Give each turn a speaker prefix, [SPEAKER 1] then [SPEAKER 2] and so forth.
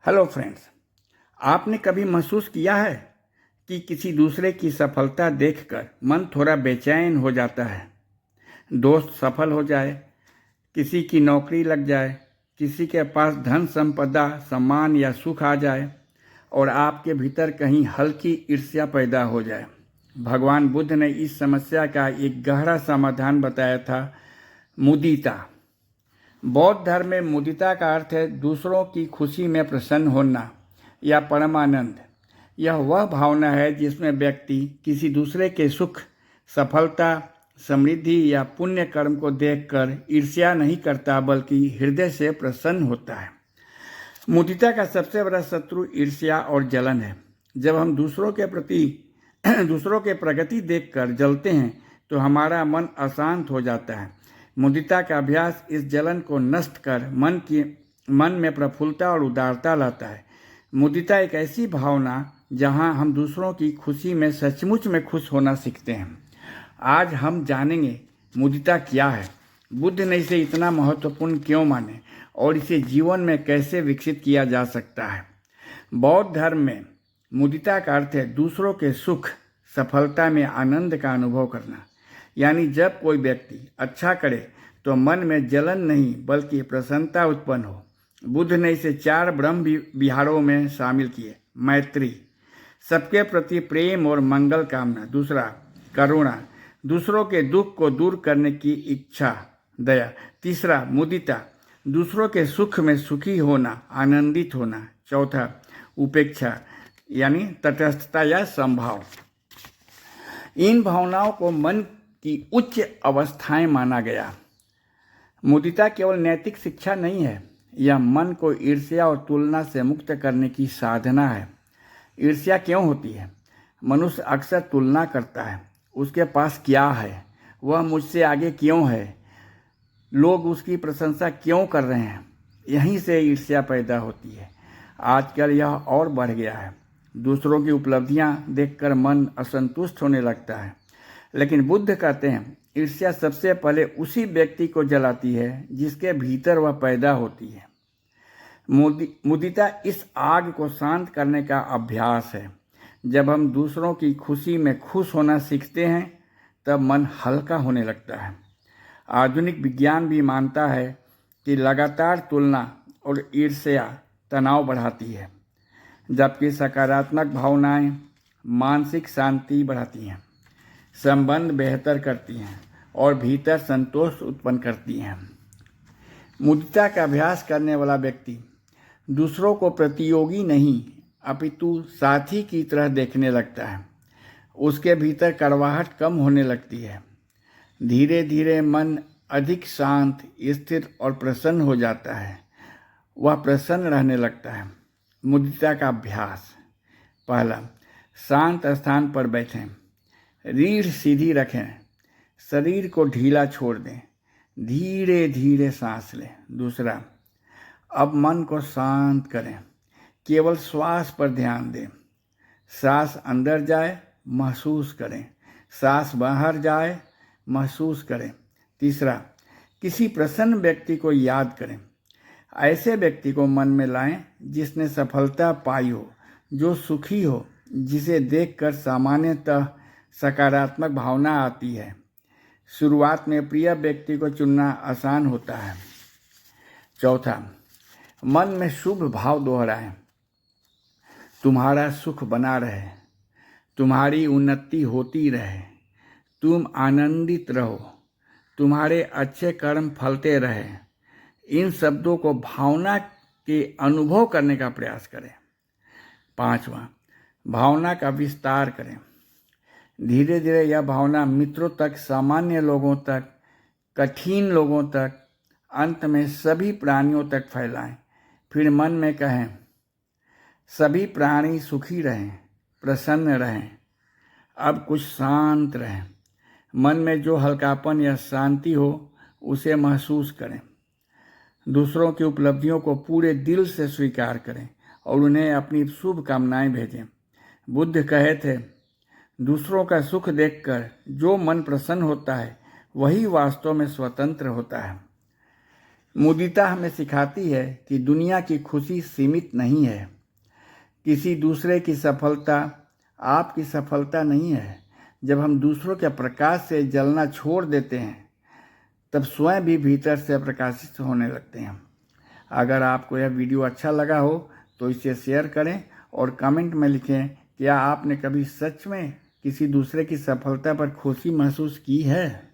[SPEAKER 1] Hello friends, आपने कभी महसूस किया है कि किसी दूसरे की सफलता देखकर मन थोड़ा बेचैन हो जाता है। दोस्त सफल हो जाए, किसी की नौकरी लग जाए, किसी के पास धन संपदा सम्मान या सुख आ जाए और आपके भीतर कहीं हल्की ईर्ष्या पैदा हो जाए। भगवान बुद्ध ने इस समस्या का एक गहरा समाधान बताया था, मुदिता। बौद्ध धर्म में मुदिता का अर्थ है दूसरों की खुशी में प्रसन्न होना या परमानंद। यह वह भावना है जिसमें व्यक्ति किसी दूसरे के सुख, सफलता, समृद्धि या पुण्य कर्म को देखकर ईर्ष्या नहीं करता बल्कि हृदय से प्रसन्न होता है। मुदिता का सबसे बड़ा शत्रु ईर्ष्या और जलन है। जब हम दूसरों के प्रति दूसरों के प्रगति देखकर जलते हैं तो हमारा मन अशांत हो जाता है। मुदिता का अभ्यास इस जलन को नष्ट कर मन में प्रफुल्लता और उदारता लाता है। मुदिता एक ऐसी भावना जहां हम दूसरों की खुशी में सचमुच में खुश होना सीखते हैं। आज हम जानेंगे मुदिता क्या है, बुद्ध ने इसे इतना महत्वपूर्ण क्यों माने और इसे जीवन में कैसे विकसित किया जा सकता है। बौद्ध धर्म में मुदिता का अर्थ है दूसरों के सुख, सफलता में आनंद का अनुभव करना। यानी जब कोई व्यक्ति अच्छा करे तो मन में जलन नहीं बल्कि प्रसन्नता उत्पन्न हो। बुद्ध ने इसे 4 ब्रह्म विहारों में शामिल किए। मैत्री, सबके प्रति प्रेम और मंगल कामना। दूसरा, करुणा, दूसरों के दुख को दूर करने की इच्छा, दया। तीसरा, मुदिता, दूसरों के सुख में सुखी होना, आनंदित होना। चौथा, उपेक्षा, यानी तटस्थता या समभाव। इन भावनाओं को मन की उच्च अवस्थाएं माना गया। मुदिता केवल नैतिक शिक्षा नहीं है, यह मन को ईर्ष्या और तुलना से मुक्त करने की साधना है। ईर्ष्या क्यों होती है? मनुष्य अक्सर तुलना करता है, उसके पास क्या है, वह मुझसे आगे क्यों है, लोग उसकी प्रशंसा क्यों कर रहे हैं। यहीं से ईर्ष्या पैदा होती है। आजकल यह और बढ़ गया है। दूसरों की उपलब्धियां देखकर मन असंतुष्ट होने लगता है। लेकिन बुद्ध कहते हैं ईर्ष्या सबसे पहले उसी व्यक्ति को जलाती है जिसके भीतर वह पैदा होती है। मुदिता इस आग को शांत करने का अभ्यास है। जब हम दूसरों की खुशी में खुश होना सीखते हैं तब मन हल्का होने लगता है। आधुनिक विज्ञान भी मानता है कि लगातार तुलना और ईर्ष्या तनाव बढ़ाती है, जबकि सकारात्मक भावनाएं मानसिक शांति बढ़ाती हैं, संबंध बेहतर करती हैं और भीतर संतोष उत्पन्न करती हैं। मुदिता का अभ्यास करने वाला व्यक्ति दूसरों को प्रतियोगी नहीं अपितु साथी की तरह देखने लगता है। उसके भीतर कड़वाहट कम होने लगती है। धीरे धीरे मन अधिक शांत, स्थिर और प्रसन्न हो जाता है। वह प्रसन्न रहने लगता है। मुदिता का अभ्यास। पहला, शांत स्थान पर बैठें, रीढ़ सीधी रखें, शरीर को ढीला छोड़ दें, धीरे धीरे सांस लें। दूसरा, अब मन को शांत करें, केवल श्वास पर ध्यान दें। सांस अंदर जाए, महसूस करें, सांस बाहर जाए, महसूस करें। तीसरा, किसी प्रसन्न व्यक्ति को याद करें। ऐसे व्यक्ति को मन में लाएं जिसने सफलता पाई हो, जो सुखी हो, जिसे देखकर सामान्यतः सकारात्मक भावना आती है। शुरुआत में प्रिय व्यक्ति को चुनना आसान होता है। चौथा, मन में शुभ भाव दोहराएं। तुम्हारा सुख बना रहे, तुम्हारी उन्नति होती रहे, तुम आनंदित रहो, तुम्हारे अच्छे कर्म फलते रहे। इन शब्दों को भावना के अनुभव करने का प्रयास करें। पांचवा, भावना का विस्तार करें। धीरे धीरे यह भावना मित्रों तक, सामान्य लोगों तक, कठिन लोगों तक, अंत में सभी प्राणियों तक फैलाएं। फिर मन में कहें, सभी प्राणी सुखी रहें, प्रसन्न रहें, अब कुछ शांत रहें। मन में जो हल्कापन या शांति हो उसे महसूस करें। दूसरों की उपलब्धियों को पूरे दिल से स्वीकार करें और उन्हें अपनी शुभ कामनाएं भेजें। बुद्ध कहे थे, दूसरों का सुख देखकर जो मन प्रसन्न होता है वही वास्तव में स्वतंत्र होता है। मुदिता हमें सिखाती है कि दुनिया की खुशी सीमित नहीं है। किसी दूसरे की सफलता आपकी सफलता नहीं है। जब हम दूसरों के प्रकाश से जलना छोड़ देते हैं तब स्वयं भी भीतर से प्रकाशित होने लगते हैं। अगर आपको यह वीडियो अच्छा लगा हो तो इसे शेयर करें और कमेंट में लिखें, क्या आपने कभी सच में किसी दूसरे की सफलता पर खुशी महसूस की है?